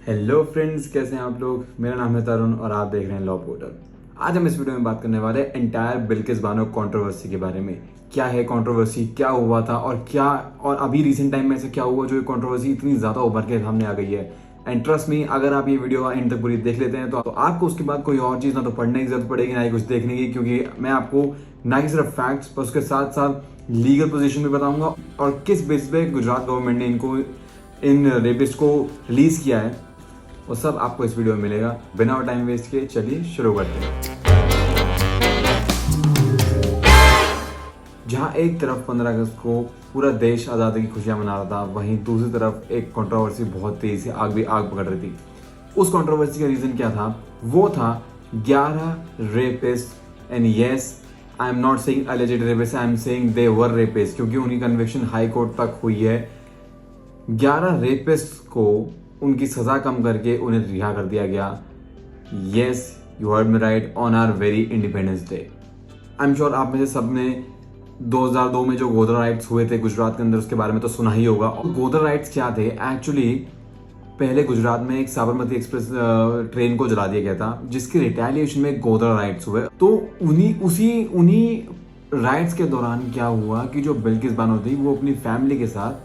Hello friends, कैसे हैं आप लोग। मेरा नाम है तरुण और आप देख रहे हैं लॉ पोर्टल। आज हम इस वीडियो में बात करने वाले हैं एंटायर बिल्किस बानो कंट्रोवर्सी के बारे में। क्या है कंट्रोवर्सी, क्या हुआ था और अभी रिसेंट टाइम में ऐसे क्या हुआ जो ये कंट्रोवर्सी इतनी ज़्यादा उभर के सामने आ गई है। एंड ट्रस्ट मी, अगर आप ये वीडियो एंड तक पूरी देख लेते हैं तो आपको उसके बाद कोई और चीज़ ना तो पढ़ने की जरूरत पड़ेगी ना ही कुछ देखने की, क्योंकि मैं आपको ना कि सिर्फ फैक्ट्स पर उसके साथ साथ लीगल पोजीशन भी बताऊंगा और किस बेस पे गुजरात गवर्नमेंट ने इन रेपिस्ट को रिलीज किया है, वो सब आपको इस वीडियो में मिलेगा। बिना टाइम वेस्ट किए चलिए शुरू करते हैं। जहां एक तरफ 15 अगस्त को पूरा देश आज़ादी की खुशियां मना रहा था, वहीं दूसरी तरफ एक कंट्रोवर्सी बहुत तेजी से आग पकड़ रही थी। उस कंट्रोवर्सी का रीजन क्या था? वो था 11 rapist. And yes, I am not saying alleged rapist, I am saying they were rapist, क्योंकि उनकी कन्विक्शन हाई कोर्ट तक हुई है। 11 रेपिस्ट को उनकी सजा कम करके उन्हें रिहा कर दिया गया। Yes, you heard me right, on our very independence day. I am sure आप में से सबने 2002 में जो गोधरा राइट्स हुए थे गुजरात के अंदर, उसके बारे में तो सुना ही होगा। और गोधरा राइट्स क्या थे? एक्चुअली पहले गुजरात में एक साबरमती एक्सप्रेस ट्रेन को जला दिया गया था, जिसके रिटेलिएशन में गोधरा राइट्स हुए। तो उन्हीं राइट्स के दौरान क्या हुआ कि जो बिल्किस बानो थी वो अपनी फैमिली के साथ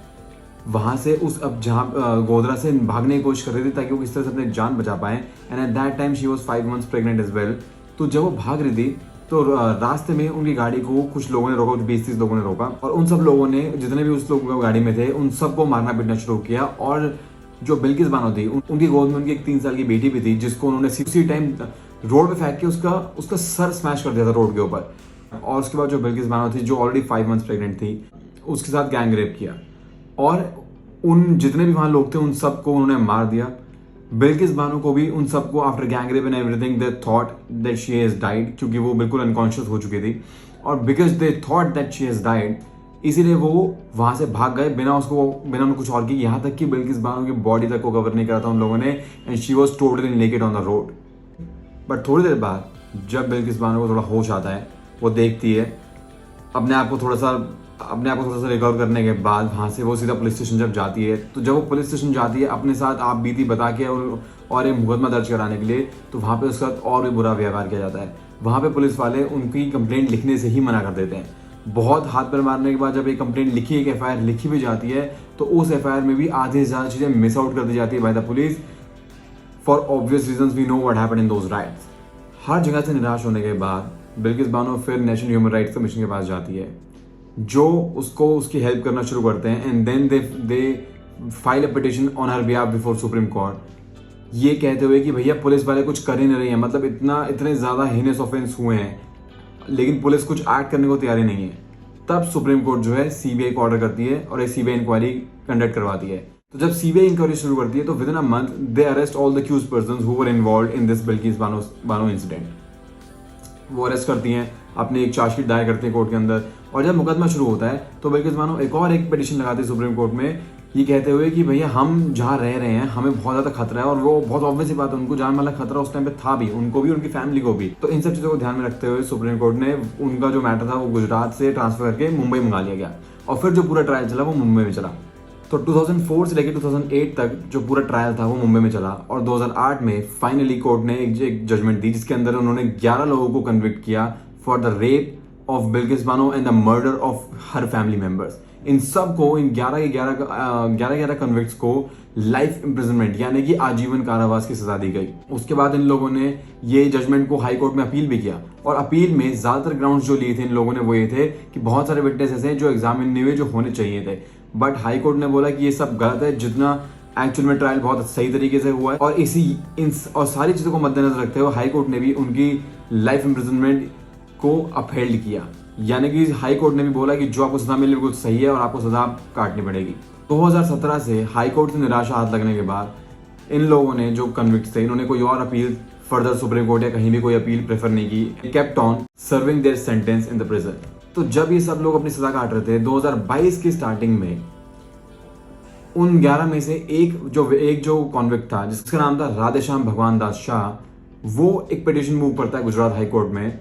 वहां से जहां गोधरा से भागने की कोशिश कर रही थी ताकि वो किस तरह से अपनी जान बचा पाए। And at that time she was 5 months pregnant as well. तो जब वो भाग रही थी तो रास्ते में उनकी गाड़ी को कुछ लोगों ने रोका, 20-30 लोगों ने रोका, और उन सब लोगों ने, जितने भी उस लोग गाड़ी में थे, उन सबको मारना पीटना शुरू किया। और जो बिल्किस बानो थी उनकी गोद में उनकी एक 3 साल की बेटी भी थी, जिसको उन्होंने उसी टाइम रोड पे फेंक के उसका सर स्मैश कर दिया था रोड के ऊपर। और उसके बाद जो बिल्किस बानो थी, जो ऑलरेडी 5 months प्रेग्नेंट थी, उसके साथ गैंग रेप किया और उन जितने भी वहां लोग थे उन सबको उन्होंने मार दिया। बिल्किस बानो को भी, उन सबको after gang rape and everything they thought that she has died, क्योंकि वो बिल्कुल अनकॉन्शियस हो चुकी थी। और because they thought that she has died, इसीलिए वो वहां से भाग गए बिना उन्होंने कुछ और की। यहाँ तक कि बिल्किस बानो की बॉडी तक को कवर नहीं करा था उन लोगों ने, and she was totally naked on the road. But थोड़ी देर बाद जब बिल्किस बानो को थोड़ा होश आता है, वो देखती है अपने आप को थोड़ा सा रिकवर करने के बाद, वहाँ से वो सीधा पुलिस स्टेशन जब जाती है, तो जब वो पुलिस स्टेशन जाती है अपने साथ आप बीती बता के और एक मुकदमा दर्ज कराने के लिए, तो वहाँ पे उसका और भी बुरा व्यवहार किया जाता है। वहाँ पे पुलिस वाले उनकी कंप्लेंट लिखने से ही मना कर देते हैं। बहुत हाथ पैर मारने के बाद जब एक कंप्लेंट लिखी, एक FIR लिखी भी जाती है, तो उस FIR में भी आधे से ज़्यादा चीज़ें मिस आउट कर दी जाती है by the police. For obvious reasons we know what happened in those riots. हर जगह से निराश होने के बाद बिल्किस बानो फिर नेशनल ह्यूमन राइट्स कमीशन के पास जाती है, जो उसकी हेल्प करना शुरू करते हैं। And then they file a petition on her behalf before supreme court, ये कहते हुए कि भैया पुलिस वाले कुछ कर ही नहीं रहे हैं, मतलब इतने ज़्यादा हीनियस ऑफेंस हुए हैं, लेकिन पुलिस कुछ एक्ट करने को तैयार ही नहीं है। तब सुप्रीम कोर्ट जो है CBI को ऑर्डर करती है और एक CBI इंक्वायरी कंडक्ट करवाती है। तो जब CBI इंक्वायरी शुरू करती है तो with in a month they arrest all the accused persons who were involved in this Bilkis Bano incident. वो अरेस्ट करती हैं, अपनी एक चार्जशीट दायर करते हैं कोर्ट के अंदर। और जब मुकदमा शुरू होता है तो बिल्किस बानो एक पिटीशन लगाती है सुप्रीम कोर्ट में, ये कहते हुए कि भैया हम जहाँ रह रहे हैं हमें बहुत ज़्यादा खतरा है। और वो बहुत ऑब्वियस बात है, उनको जान वाला खतरा उस टाइम पे था भी, उनको भी, उनकी फैमिली को भी। तो इन सब चीज़ों को ध्यान में रखते हुए सुप्रीम कोर्ट ने उनका जो मैटर था वो गुजरात से ट्रांसफर करके मुंबई मंगा लिया गया। और फिर जो पूरा ट्रायल चला वो मुंबई में चला। तो 2004 से लेकर 2008 तक जो पूरा ट्रायल था वो मुंबई में चला। और 2008 में फाइनली कोर्ट ने एक जजमेंट दी, जिसके अंदर उन्होंने 11 लोगों को कन्विक्ट किया for the rape of Bilkis Bano and the murder of her family members. इन सब को, इन 11 कन्विक्ट्स को लाइफ इम्प्रिजनमेंट यानी कि आजीवन कारावास की सजा दी गई। उसके बाद इन लोगों ने ये जजमेंट को हाई कोर्ट में अपील भी किया। और अपील में ज्यादातर ग्राउंड्स जो लिए थे इन लोगों ने वो ये थे कि बहुत सारे विटनेस ऐसे हैं जो एग्जामिन नहीं हुए, जो होने चाहिए थे। बट हाई कोर्ट ने बोला कि ये सब गलत है, जितना एक्चुअल में ट्रायल बहुत सही तरीके से हुआ है। और और सारी चीजों को मद्देनजर रखते हुए हाई कोर्ट ने भी उनकी लाइफ इम्प्रिजनमेंट को अपहेल्ड किया। यानी कि हाई कोर्ट ने भी बोला कि जो आपको सजा मिली बिल्कुल सही है और आपको सजा काटनी पड़ेगी। 2017 से हाई कोर्ट से निराशा हाथ लगने के बाद इन लोगों ने, जो कन्विक्ट थे, इन्होंने कोई और अपील फर्दर सुप्रीम कोर्ट या कहीं भी कोई अपील प्रेफर नहीं की। Kept on serving their sentence in the prison. तो जब ये सब लोग अपनी सजा काट रहे थे 2022 की स्टार्टिंग में, उन 11 में से एक जो कॉन्विक्ट था जिसका नाम था राधेश्याम भगवान दास शाह, वो एक पिटीशन मूव करता है गुजरात हाई कोर्ट में,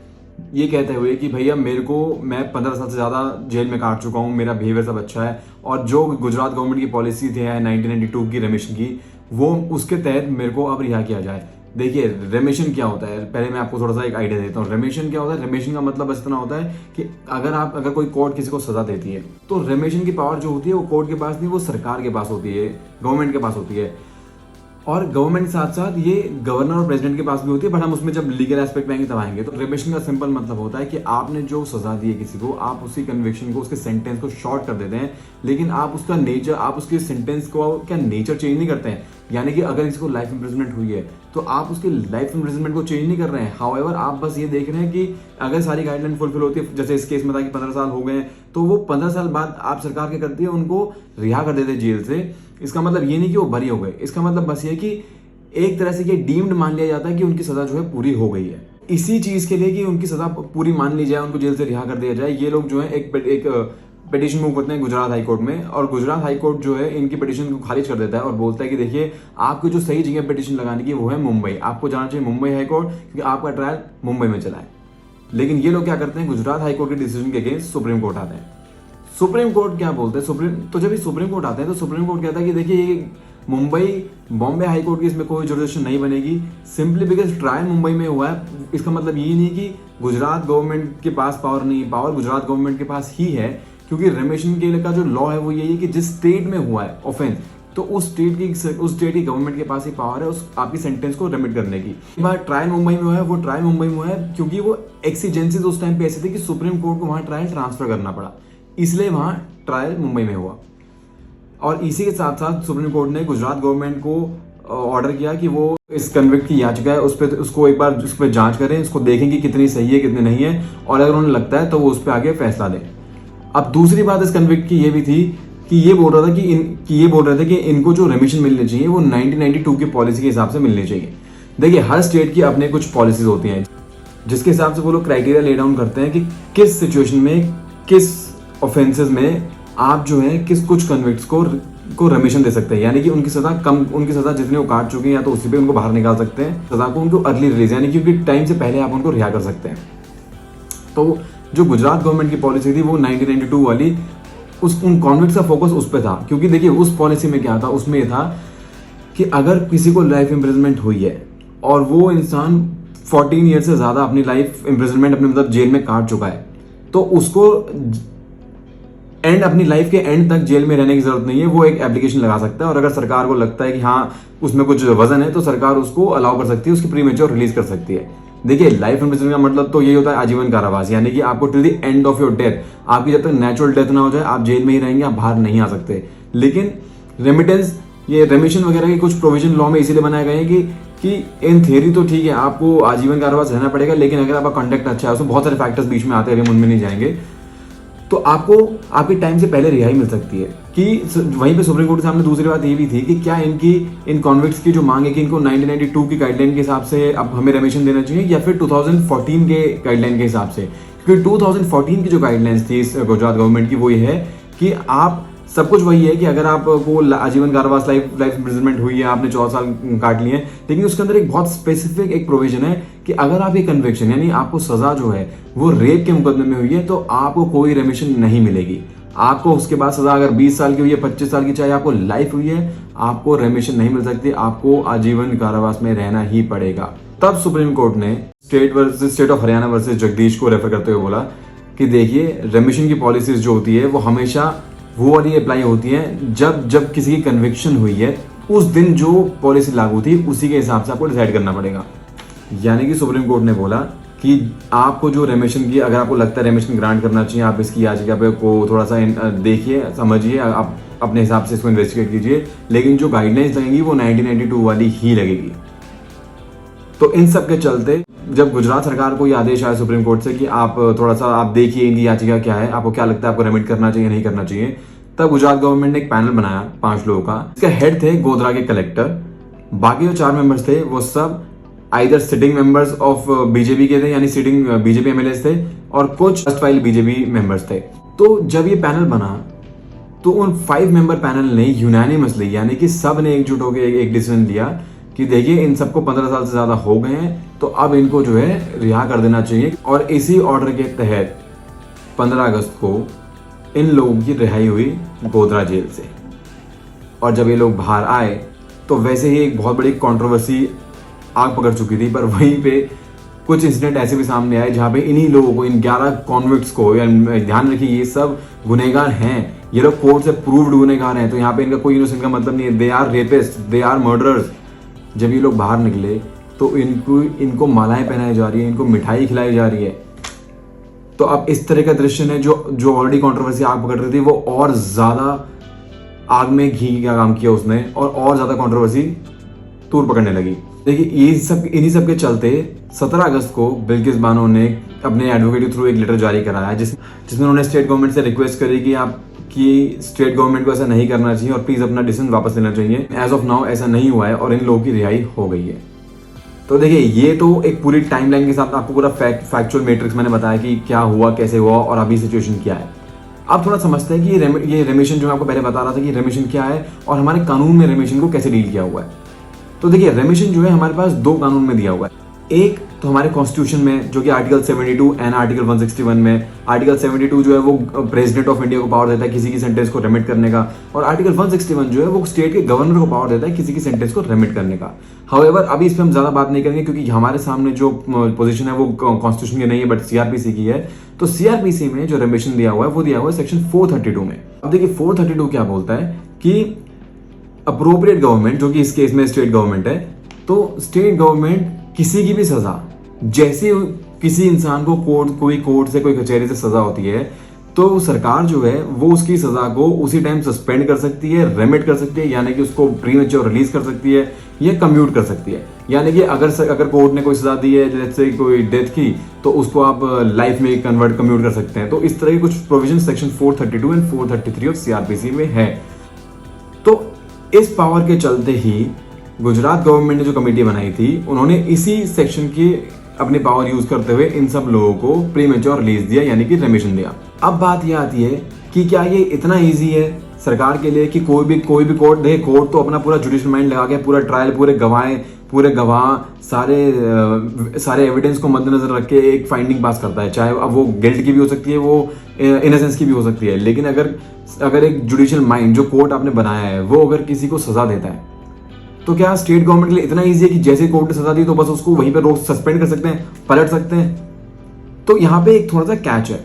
ये कहते हुए कि भैया मैं 15 साल से ज़्यादा जेल में काट चुका हूँ, मेरा बिहेवियर सब अच्छा है। और जो गुजरात गवर्नमेंट की पॉलिसी थी 1992 की रेमिशन की, वो उसके तहत मेरे को अब रिहा किया जाए। देखिए रेमिशन क्या होता है, पहले मैं आपको थोड़ा सा एक आइडिया देता हूँ। रेमिशन क्या होता है? रेमिशन का मतलब बस इतना होता है कि अगर कोई कोर्ट किसी को सजा देती है तो रेमिशन की पावर जो होती है वो कोर्ट के पास नहीं, वो सरकार के पास होती है, गवर्नमेंट के पास होती है। और गवर्नमेंट के साथ साथ ये गवर्नर और प्रेसिडेंट के पास भी होती है, बट हम उसमें जब लीगल एस्पेक्ट में आएंगे तब आएंगे। तो रेमिशन का सिंपल मतलब होता है कि आपने जो सजा दी है किसी को, आप उसी कन्विक्शन को, उसके सेंटेंस को शॉर्ट कर देते हैं, लेकिन आप उसका नेचर, आप उसके सेंटेंस को क्या नेचर चेंज नहीं करते हैं। यानी कि अगर इसको लाइफ इंप्रिजनमेंट हुई है तो आप उसके लाइफ इंप्रिजनमेंट को चेंज नहीं कर रहे हैं। हाउएवर आप बस ये देख रहे हैं कि अगर सारी गाइडलाइन फुलफिल होती है, जैसे इस केस में था कि 15 साल हो गए, तो वो 15 साल बाद आप सरकार क्या करती है, उनको रिहा कर देते जेल से। इसका मतलब ये नहीं कि वो बरी हो गए, इसका मतलब बस ये कि एक तरह से ये डीम्ड मान लिया जाता है कि उनकी सजा जो है पूरी हो गई है। इसी चीज के लिए कि उनकी सजा पूरी मान ली जाए, उनको जेल से रिहा कर दिया जाए, ये लोग जो है एक पिटीशन मूव करते हैं गुजरात हाई कोर्ट में। और गुजरात हाई कोर्ट जो है इनकी पिटीशन को खारिज कर देता है और बोलता है कि देखिए आपको जो सही जगह पिटीशन लगाने की वो है मुंबई, आपको जाना चाहिए मुंबई हाई कोर्ट, क्योंकि आपका ट्रायल मुंबई में चला है। लेकिन ये लोग क्या करते हैं, गुजरात हाई कोर्ट के डिसीजन के अगेंस्ट सुप्रीम कोर्ट आते हैं। सुप्रीम कोर्ट क्या बोलते हैं, तो जब ये सुप्रीम कोर्ट आते हैं तो सुप्रीम कोर्ट कहता है कि देखिए मुंबई बॉम्बे हाई कोर्ट की इसमें कोई जुरिडिक्शन नहीं बनेगी, सिंपली बिकॉज ट्रायल मुंबई में हुआ है। इसका मतलब ये नहीं कि गुजरात गवर्नमेंट के पास पावर नहीं, पावर गुजरात गवर्नमेंट के पास ही है, क्योंकि रेमिशन के का जो लॉ है वो यही है कि जिस स्टेट में हुआ है ऑफेंस, तो उस स्टेट की गवर्नमेंट के पास ही पावर है उस आपकी सेंटेंस को रेमिट करने की। बात ट्रायल मुंबई में हुआ है, वो ट्रायल मुंबई में हुआ है क्योंकि वो एक्सीजेंसीज उस टाइम पे ऐसे थे कि सुप्रीम कोर्ट को वहां ट्रायल ट्रांसफर करना पड़ा, इसलिए वहां ट्रायल मुंबई में हुआ। और इसी के साथ साथ सुप्रीम कोर्ट ने गुजरात गवर्नमेंट को ऑर्डर किया कि वो इस कन्विक्ट की याचिका है उसको एक बार उस पर जांच करें, उसको देखें कि कितनी सही है कितनी नहीं है, और अगर उन्हें लगता है तो वो उस पर आगे फैसला दें। अब दूसरी बात इस कन्विक्ट की ये भी थी कि ये बोल रहा था कि इनको जो रेमिशन मिलनी चाहिए वो 1992 की पॉलिसी के हिसाब से मिलनी चाहिए। देखिए हर स्टेट की अपने कुछ पॉलिसीज होती हैं जिसके हिसाब से वो लोग क्राइटेरिया ले डाउन करते हैं कि किस सिचुएशन में, किस ऑफेंसेस में आप जो है कुछ कन्विक्ट्स को रेमिशन दे सकते हैं, यानी कि उनकी सजा जितनी वो काट चुके हैं या तो उसी पे उनको बाहर निकाल सकते हैं, सजा को उनको अर्ली रिलीज, यानी कि टाइम से पहले आप उनको रिहा कर सकते हैं। तो जो गुजरात गवर्नमेंट की पॉलिसी थी वो 1992 वाली, उन कॉन्विक्ट्स का फोकस उस पर था, क्योंकि देखिए उस पॉलिसी में क्या था, उसमें यह था कि अगर किसी को लाइफ इम्प्रिजनमेंट हुई है और वो इंसान 14 ईयर से ज्यादा अपनी लाइफ इम्प्रिजनमेंट अपने मतलब जेल में काट चुका है, तो उसको अपनी लाइफ के एंड तक जेल में रहने की जरूरत नहीं है, वो एक एप्लीकेशन लगा सकता है। और अगर सरकार को लगता है कि हाँ उसमें कुछ वजन है तो सरकार उसको अलाउ कर सकती है, उसकी प्रीमेच्योर रिलीज कर सकती है। देखिए लाइफ इम्प्रिजनमेंट का मतलब तो यही होता है आजीवन कारावास, यानी कि आपको till the end of your death, आपकी जब तक नेचुरल डेथ ना हो जाए आप जेल में ही रहेंगे, आप बाहर नहीं आ सकते। लेकिन रेमिटेंस, ये रेमिशन वगैरह के कुछ प्रोविजन लॉ में इसीलिए बनाए गए हैं कि इन थ्योरी तो ठीक है आपको आजीवन कारावास रहना पड़ेगा, लेकिन अगर आपका कंडक्ट अच्छा है, उसमें बहुत सारे फैक्टर्स बीच में आते हैं, हम उनमें नहीं जाएंगे, तो आपको आपके टाइम से पहले रिहाई मिल सकती है। कि वहीं पे सुप्रीम कोर्ट के सामने दूसरी बात ये भी थी कि क्या इन कॉन्विक्ट्स की जो मांग है कि इनको 1992 की गाइडलाइन के हिसाब से अब हमें रेमिशन देना चाहिए या फिर 2014 के गाइडलाइन के हिसाब से, क्योंकि 2014 की जो गाइडलाइंस थी गुजरात गवर्नमेंट की वो ये है कि आप सब कुछ वही है कि अगर आपको आजीवन कारावास लाइफ इम्प्रिजनमेंट हुई है, आपने 14 साल काट लिए हैं, लेकिन उसके अंदर एक बहुत स्पेसिफिक एक प्रोविजन है कि अगर आप ये कन्विक्शन यानी आपको सजा जो है वो रेप के मुकदमे में हुई है तो आपको कोई रेमिशन नहीं मिलेगी। आपको उसके बाद सजा अगर 20 साल की हुई है, 25 साल की, चाहे आपको लाइफ हुई है, आपको रेमिशन नहीं मिल सकती, आपको आजीवन कारावास में रहना ही पड़ेगा। तब सुप्रीम कोर्ट ने state of Haryana versus Jagdish को रेफर करते हुए बोला कि देखिए रेमिशन की पॉलिसीज जो होती है वो हमेशा वो वाली अप्लाई होती है जब किसी की कन्विक्शन हुई है उस दिन जो पॉलिसी लागू थी उसी के हिसाब से आपको डिसाइड करना पड़ेगा। यानी कि सुप्रीम कोर्ट ने बोला कि आपको जो रेमिशन की, अगर आपको लगता है रेमिशन ग्रांट करना चाहिए, आप इसकी याचिका पे को थोड़ा सा देखिए, समझिए, आप अपने हिसाब से इसको इन्वेस्टिगेट कीजिए, लेकिन जो गाइडलाइंस लगेंगी वो 1992 वाली ही लगेगी। तो इन सब के चलते जब गुजरात सरकार को ये आदेश आया सुप्रीम कोर्ट से कि आप थोड़ा सा आप देखिए इनकी याचिका क्या है, आपको क्या लगता है आपको रेमिट करना चाहिए नहीं करना चाहिए, तब गुजरात गवर्नमेंट ने एक पैनल बनाया 5 लोगों का। इसके हेड थे गोधरा के कलेक्टर, बाकी जो 4 मेंबर्स थे वो सब either sitting members of BJP के थे, यानी सिटिंग बीजेपी एमएलए थे, और कुछ फर्स्ट फाइल बीजेपी मेंबर्स थे। तो जब ये पैनल बना तो उन 5 मेंबर पैनल ने यूनानिमसली, यानी कि सब ने एकजुट होकर एक डिसीजन लिया कि देखिए इन सबको 15 साल से ज्यादा हो गए हैं तो अब इनको जो है रिहा कर देना चाहिए। और इसी ऑर्डर के तहत 15 अगस्त को इन लोगों की रिहाई हुई गोधरा जेल से। और जब ये लोग बाहर आए तो वैसे ही एक बहुत बड़ी कंट्रोवर्सी आग पकड़ चुकी थी। पर वहीं पे कुछ इंसिडेंट ऐसे भी सामने आए जहाँ पे इन्हीं लोगों को, इन 11 कॉन्विक्ट्स को, या ध्यान रखिए ये सब गुनहगार हैं, ये लोग कोर्ट से प्रूव्ड गुनहगार हैं, तो यहाँ पे इनका कोई इनोसेंट का मतलब नहीं है। They are rapists, they are murderers. जब ये लोग बाहर निकले तो इनको मालाएं पहनाई जा रही है, इनको मिठाई खिलाई जा रही है। तो अब इस तरह का दृश्य ने जो ऑलरेडी कंट्रोवर्सी आग पकड़ रही थी, वो और ज्यादा आग में घी का काम किया उसने, और ज्यादा कंट्रोवर्सी तूर पकड़ने लगी। देखिए ये सब, इन्हीं सब के चलते 17 अगस्त को बिल्किस बानो ने अपने एडवोकेट के थ्रू एक लेटर जारी कराया जिसमें उन्होंने स्टेट गवर्नमेंट से रिक्वेस्ट करी कि स्टेट गवर्नमेंट को ऐसा नहीं करना चाहिए और प्लीज अपना डिसीजन वापस लेना चाहिए। एज ऑफ नाउ ऐसा नहीं हुआ है और इन लोगों की रिहाई हो गई है। तो देखिए ये तो एक पूरी टाइमलाइन के साथ आपको पूरा फैक्चुअल मैट्रिक्स मैंने बताया कि क्या हुआ, कैसे हुआ और अभी सिचुएशन क्या है। अब थोड़ा समझते हैं कि ये रेमिशन जो मैं आपको पहले बता रहा था कि रेमिशन क्या है और हमारे कानून में रेमिशन को कैसे डील किया हुआ है। तो देखिए रेमिशन जो है हमारे पास 2 कानून में दिया हुआ है। एक तो हमारे कॉन्स्टिट्यूशन में, जो कि आर्टिकल 72 एंड आर्टिकल 161 में। आर्टिकल 72 जो है वो प्रेसिडेंट ऑफ इंडिया को पावर देता है किसी की सेंटेंस को रेमिट करने का, और आर्टिकल 161 जो है वो स्टेट के गवर्नर को पावर देता है किसी की सेंटेंस को रेमिट करने का। हाउएवर अभी इस पर हम ज्यादा बात नहीं करेंगे क्योंकि हमारे सामने जो पोजीशन है वो कॉन्स्टिट्यूशन की नहीं है बट सीआरपीसी की है। तो सीआरपीसी में जो रेमिशन दिया हुआ है वो दिया हुआ है सेक्शन 432 में। अब देखिए 432 क्या बोलता है कि अप्रोप्रिएट गवर्नमेंट, जो कि इस केस में स्टेट गवर्नमेंट है, तो स्टेट गवर्नमेंट किसी की भी सजा, जैसे किसी इंसान को कोई कोर्ट से, कोई कचहरी से सजा होती है, तो सरकार जो है वो उसकी सजा को उसी टाइम सस्पेंड कर सकती है, रेमिट कर सकती है, यानी कि उसको प्रीमेच्योर रिलीज कर सकती है या कम्यूट कर सकती है। यानी कि अगर कोर्ट ने कोई सजा दी है, जैसे कोई डेथ की, तो उसको आप लाइफ में कम्यूट कर सकते हैं। तो इस तरह के कुछ provision section 432 and 433 of CrPC में है। तो इस पावर के चलते ही गुजरात गवर्नमेंट ने जो कमेटी बनाई थी, उन्होंने इसी सेक्शन की अपनी पावर यूज करते हुए इन सब लोगों को प्रीमेच्योर रिलीज दिया, यानी कि रेमिशन दिया। अब बात यह आती है कि क्या ये इतना इजी है सरकार के लिए कि कोई भी कोर्ट देखे, कोर्ट तो अपना पूरा जुडिशियल माइंड लगा के पूरा ट्रायल, पूरे गवाह, सारे एविडेंस को मद्देनजर रख के एक फाइंडिंग पास करता है, चाहे अब वो गिल्ट की भी हो सकती है, वो इनोसेंस की भी हो सकती है। लेकिन अगर एक जुडिशियल माइंड जो कोर्ट आपने बनाया है वो अगर किसी को सजा देता है, तो क्या स्टेट गवर्नमेंट के लिए इतना इजी है कि जैसे कोर्ट ने सजा दी तो बस उसको वहीं पर रोक सस्पेंड कर सकते हैं, पलट सकते हैं? तो यहाँ पे एक थोड़ा सा कैच है।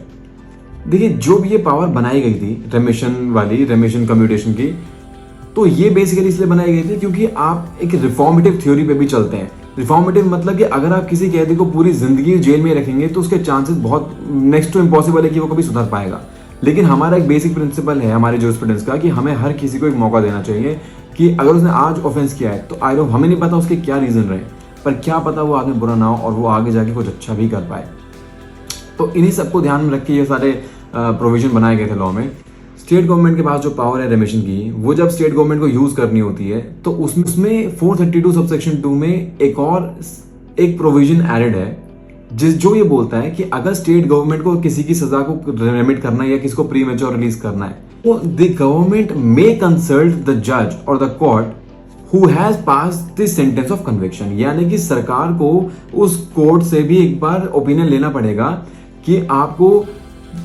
देखिए जो भी ये पावर बनाई गई थी रेमिशन कम्यूटेशन की, तो ये बेसिकली इसलिए बनाई गई थी क्योंकि आप एक रिफॉर्मेटिव थ्योरी पे भी चलते हैं। रिफॉर्मेटिव मतलब कि अगर आप किसी कैदी को पूरी जिंदगी जेल में रखेंगे तो उसके चांसेस बहुत नेक्स्ट टू इम्पॉसिबल है कि वो कभी सुधर पाएगा। लेकिन हमारा एक बेसिक प्रिंसिपल है हमारे जूरिस्प्रूडेंस का कि हमें हर किसी को एक मौका देना चाहिए कि अगर उसने आज ऑफेंस किया है तो आई नो हमें नहीं पता उसके क्या रीजन रहे, पर क्या पता वो आदमी बुरा ना हो और वो आगे जाके कुछ अच्छा भी कर पाए। तो इन्हीं सबको ध्यान में रख के ये सारे प्रोविजन बनाए गए थे लॉ में। स्टेट गवर्नमेंट के पास जो पावर है रेमिशन की, वो जब स्टेट गवर्नमेंट को यूज करनी होती है तो उसमें 432 सबसेक्शन 2 में एक प्रोविजन एडेड है जो ये बोलता है कि अगर स्टेट गवर्नमेंट को किसी की सजा को रेमिट करना है या किसी को प्रीमेच्योर रिलीज करना है, तो the government may consult the जज और the court who has passed the sentence of conviction. यानी कि सरकार को उस कोर्ट से भी एक बार ओपिनियन लेना पड़ेगा कि आपको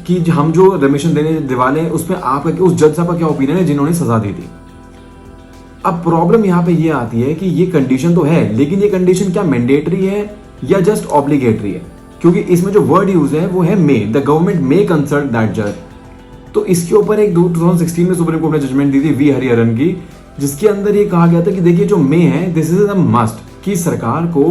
कि हम जो रेमिशन देने वाले हैं उसमें आपका उस जज साहब का क्या ओपिनियन है जिन्होंने सजा दी थी। अब प्रॉब्लम यहां पे ये आती है कि ये कंडीशन तो है, लेकिन ये कंडीशन क्या मैंडेटरी है या जस्ट ऑब्लिगेटरी है? क्योंकि इसमें जो वर्ड यूज है वो है may, the government may consult that जज। तो इसके ऊपर एक 2016 में सुप्रीम कोर्ट ने जजमेंट दी थी वी हरिहरन की, जिसके अंदर ये कहा गया था कि देखिए जो मे है दिस इज अ मस्ट, कि सरकार को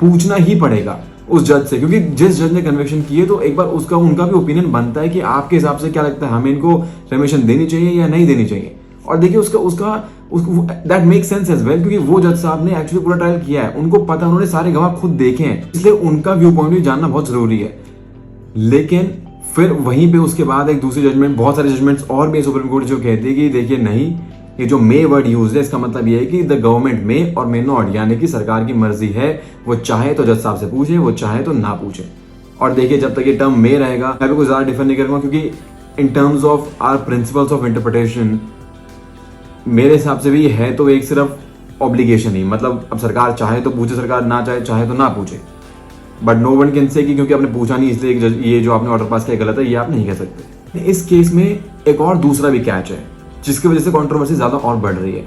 पूछना ही पड़ेगा उस जज से, क्योंकि जिस जज ने कन्विक्शन की है तो एक बार उनका भी ओपिनियन बनता है कि आपके हिसाब से क्या लगता है हमें इनको रेमिशन देनी चाहिए या नहीं देनी चाहिए। और देखिए उसका that make sense as well, क्योंकि वो जज साहब ने एक्चुअली पूरा ट्रायल किया है, उनको पता, उन्होंने सारे गवाह खुद देखे हैं, इसलिए उनका व्यू पॉइंट भी जानना बहुत जरूरी है। लेकिन फिर वहीं पे उसके बाद एक दूसरी जजमेंट, बहुत सारे जजमेंट्स और भी सुप्रीम कोर्ट जो कहती है कि देखिए नहीं, ये जो मे वर्ड यूज है इसका मतलब ये है कि द गवर्नमेंट मे और मे नॉट, यानी कि सरकार की मर्जी है, वो चाहे तो जज साहब से पूछे, वो चाहे तो ना पूछे। और देखिए जब तक ये टर्म मे रहेगा मैं भी कुछ ज्यादा डिफर नहीं करूंगा, क्योंकि in terms of our principles of interpretation मेरे हिसाब से भी है तो एक सिर्फ ऑब्लिगेशन ही, मतलब अब सरकार चाहे तो पूछे, सरकार ना चाहे तो ना पूछे, but no one can say कि क्योंकि आपने पूछा नहीं इसलिए ये जो आपने ऑर्डर पास किया गलत है, ये आप नहीं कह सकते। इस केस में एक और दूसरा भी कैच है जिसकी वजह से कंट्रोवर्सी ज्यादा और बढ़ रही है।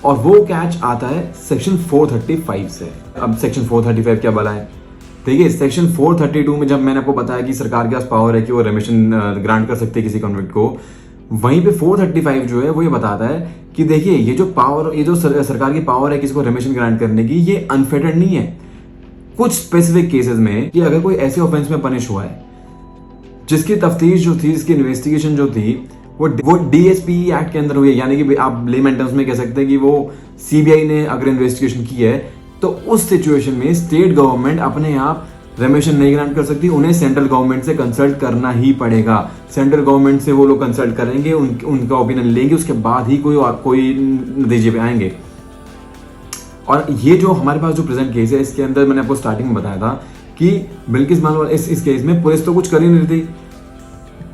और वो कैच आता है सेक्शन 435 से। अब सेक्शन 435 क्या भला है? देखिए, सेक्शन 432 में जब मैंने आपको बताया कि सरकार के पास पावर है कि वो रेमिशन ग्रांट कर सकती है किसी कन्विक्ट को, वहीं पे 435 जो है वो ये बताता है कि देखिए ये जो पावर, ये जो सरकार की पावर है किसी को रेमिशन ग्रांट करने की, ये अनफेटेड नहीं है। कुछ स्पेसिफिक केसेस में कि अगर कोई ऐसे ऑफेंस में पनिश हुआ है जिसकी तफ्तीश जो थी, इसकी इन्वेस्टिगेशन जो थी वो डीएसपी एक्ट के अंदर हुई है, यानी कि आप लेमन टर्म्स में कह सकते हैं कि वो सीबीआई ने अगर इन्वेस्टिगेशन की है, तो उस सिचुएशन में स्टेट गवर्नमेंट अपने आप रेमिशन नहीं ग्रांट कर सकती, उन्हें सेंट्रल गवर्नमेंट से कंसल्ट करना ही पड़ेगा। सेंट्रल गवर्नमेंट से वो लोग कंसल्ट करेंगे, उनका ओपिनियन लेंगे, उसके बाद ही कोई नतीजे पे आएंगे। और ये जो हमारे पास जो प्रेजेंट केस है, इसके अंदर मैंने आपको स्टार्टिंग में बताया था कि बिल्किस बानो, इस केस में पुलिस तो कुछ कर ही नहीं थी।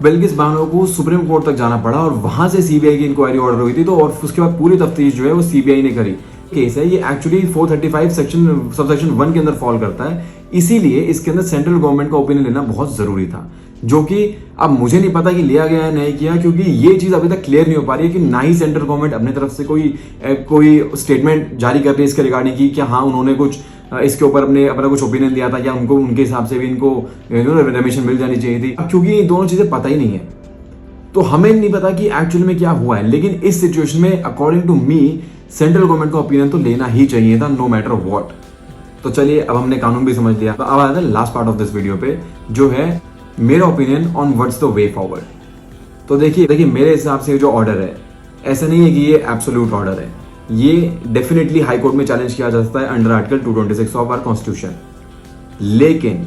बिल्किस बानो को सुप्रीम कोर्ट तक जाना पड़ा और वहां से सीबीआई की इंक्वायरी ऑर्डर हुई थी, तो और उसके बाद पूरी तफ्तीश जो है वो सीबीआई ने करी। केस है ये एक्चुअली 435 सबसेक्शन 1 के अंदर फॉल करता है, इसीलिए इसके अंदर सेंट्रल गवर्नमेंट का ओपिनियन लेना बहुत जरूरी था, जो कि अब मुझे नहीं पता कि लिया गया है नहीं किया, क्योंकि ये चीज अभी तक क्लियर नहीं हो पा रही है कि ना ही सेंट्रल गवर्नमेंट अपने तरफ से कोई स्टेटमेंट जारी कर रही है इसके रिगार्डिंग की क्या हाँ उन्होंने कुछ इसके ऊपर अपना कुछ ओपिनियन दिया था, क्या उनको उनके हिसाब से भी इनको रेमिशन मिल जानी चाहिए थी। क्योंकि ये दोनों चीजें पता ही नहीं है, तो हमें नहीं पता कि एक्चुअली में क्या हुआ है। लेकिन इस सिचुएशन में according to me central government का ओपिनियन तो लेना ही चाहिए था, नो मैटर व्हाट। तो चलिए, अब हमने कानून भी समझ लिया, अब आता है last part of this video पे, जो है मेरा opinion on what's the way forward. तो देखिए मेरे हिसाब से जो ऑर्डर है, ऐसा नहीं है कि ये एब्सोल्यूट ऑर्डर है, ये डेफिनेटली हाई कोर्ट में चैलेंज किया जा सकता है under article 226 of our constitution. लेकिन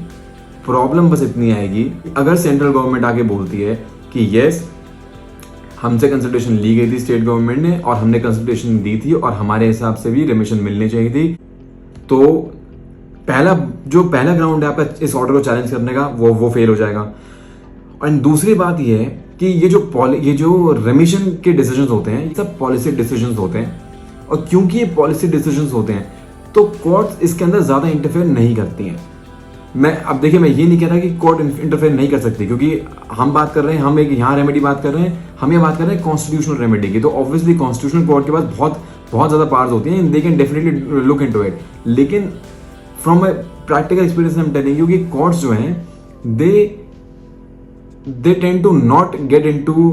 प्रॉब्लम बस इतनी आएगी, अगर सेंट्रल गवर्नमेंट आके बोलती है कि यस हमसे कंसल्टेशन ली गई थी स्टेट गवर्नमेंट ने और हमने कंसल्टेशन दी थी और हमारे हिसाब से भी रेमिशन मिलनी चाहिए थी, तो पहला ग्राउंड है आपका इस ऑर्डर को चैलेंज करने का, वो फेल हो जाएगा। और दूसरी बात ये है कि ये जो रेमिशन के डिसीजंस होते हैं, ये सब पॉलिसी डिसीजंस होते हैं, और क्योंकि ये पॉलिसी डिसीजंस होते हैं तो कोर्ट्स इसके अंदर ज्यादा इंटरफेयर नहीं करती हैं। अब देखिए, मैं ये नहीं कह रहा कि कोर्ट इंटरफेयर नहीं कर सकती, क्योंकि हम बात कर रहे हैं, हम एक यहाँ रेमेडी बात कर रहे हैं, हम ये बात कर रहे हैं कॉन्स्टिट्यूशनल रेमेडी की, तो ऑब्वियसली कॉन्स्टिट्यूशनल कोर्ट के पास बहुत ज्यादा पावर्स होती हैं, they can definitely look into it. लेकिन from my practical experience I am telling you कि कोर्ट्स जो हैं they tend to not get into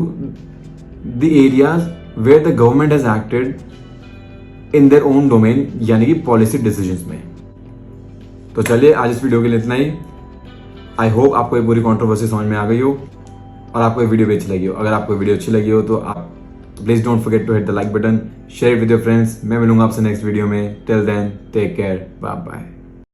the areas where the government has acted in their own domain, यानी कि policy decisions में। तो चलिए, आज इस वीडियो के लिए इतना ही। आई होप आपको ये पूरी कंट्रोवर्सी समझ में आ गई हो और आपको ये वीडियो भी अच्छी लगी हो। अगर आपको वीडियो अच्छी लगी हो तो आप please don't forget to hit the like button, share with your friends. मैं मिलूंगा आपसे नेक्स्ट वीडियो में। Till then take care, bye bye.